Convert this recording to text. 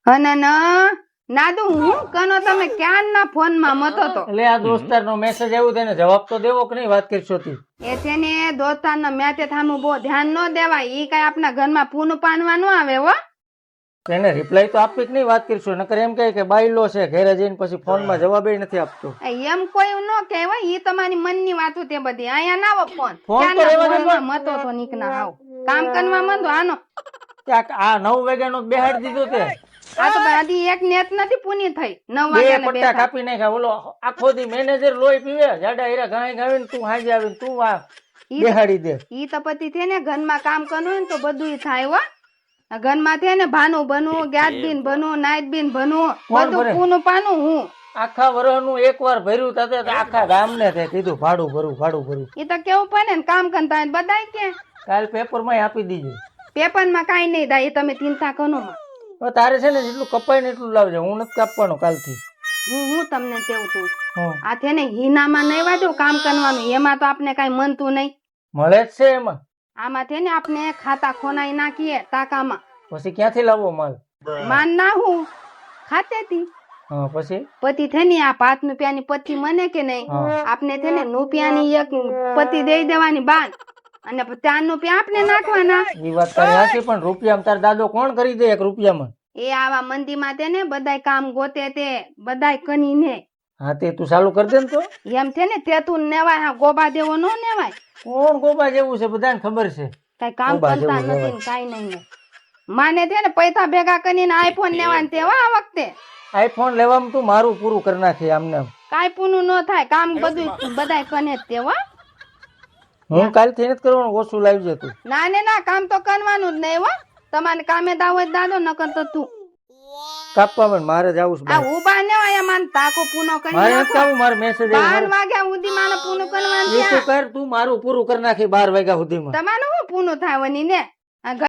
અને નાદુ હું કનો તમે ક્યાં ના ફોન માં મતો તો એટલે આ દોસ્તાર નો મેસેજ આવ્યો તેને જવાબ તો દેવો કે નહીં? વાત કરશો તી એ છે ને દોસ્તાર નો મેતે થામું બહુ ધ્યાન ન દેવાય. ઈ કઈ આપણા ઘરમાં પૂનું પાનવા ન આવે હો. એને રિપ્લાય તો આપી કે નહીં? વાત કરશો નકર એમ કહે કે બાયલો છે ઘરે જઈને પછી ફોન માં જવાબ નથી આપતો. એમ કોઈ ન કહેવાય. ઈ તમારી મનની વાતો તે બધી અહીંયા ના આવો ફોન ફોન તો ક્યાંના રહેવા દે ફોનમાં મતો તો નીક ના આવ કામ કરવા માંડો આનો. આ 9 વાગ્યાનો બેહાડી દીધો તે આ તો બધી એક નેત નથી પૂની થઈ 9 બે વાગ્યાને પટ્ટા બેઠા. કાપી નાખ્યા. ઓલો આખો દી મેનેજર લોહી પીવે જાડા હીરા ગાય ગાવીને તું હાજે આવીને તું આ બેહાડી દે. ઈ તો પછી છે ને ઘરમાં કામ કરવું હોય ને તો બધું થાય હો. ઘરમાં છે ને ભાનું બનવું, ગેસ બીન બનવું, નાઈટ બીન બનવું, કોણ બધું ભરે? પૂનું પાનું હું. આખા વર્ષનું એકવાર ભર્યું તાતે તો આખા ગામને તે કીધું ભાડું ભરું. ઈ તો કેવું પડે ને કામ કરતા હોય બધાય કે કાલ પેપર માં આપી દીજે. પેપર માં કઈ નહીં થાય. ઈ તમે ચિંતા કરો માં. હવે તારે છે ને જેટલું કપાય ને એટલું લાવજે. હું નથી કાપવાનો કાલથી. હું તમને કેવું તું હમ. આ છે ને હિનામાં નહીં વાંધો કામ કરવાનું એમાં તો આપણે કઈ મનતું નહીં. મળે જ છે એમાં. આમાં છે ને આપણે ખાતા ખોનાઈ નાખીએ ટાકામાં. પછી ક્યાંથી લાવવો માલ? માન ના હું ખાતેથી હા પછી પતિ છે ને આ 5 રૂપિયાની પત્તી મને કે નહીં હા. આપણે છે ને રૂપિયાની એક પત્તી દઈ દેવાની બાંધ અને 4 રૂપિયા આપણે નાખવાના. એ વાત તારી હાચી પણ રૂપિયામાં તાર દાદો કોણ કરી દે 1 રૂપિયામાં? એ આવા મંદીમાં તે ને બધાય કામ ગોતે તે બધાય કનીને હા તે તું ચાલુ કરી દે ને તો. એમ છે ને તે તું નેવાય. હા ગોબા દેવો નો નેવાય. કોણ ગોબા જેવું છે બધાને ખબર છે. કઈ કામ ગોબા કરતા જેવું નથી ને કાઈ નહીં. માને છે ને પૈસા ભેગા કરીને આઈફોન લેવા ને તેવા આ વખતે આઈફોન લેવામાં તું મારું પૂરું કરી નાખી આમને આમ. કાઈ પૂનું ન થાય. કામ બધું બધાય કને જ તેવા. હું કાલથી નથી કરવાનું. ઓછું લાવજે તું. ના ને ના કામ તો કરવાનું જ નહીં હો. તમારે કામે દાવ જ દાદો નકર તો તું કાપવા પણ મારે જવું છે આ બહાર. ઉભા ને આયા માન તાકો પૂનો કરી મારે નથી નાખો. કાવું. મારે મેસેજ 12 વાગ્યા સુધી માને પૂનું કરવાનું એ છે. તું કર. તું મારું પૂરું કરી નાખી 12 વાગ્યા સુધીમાં. તમારું શું પૂનું થાય વની ને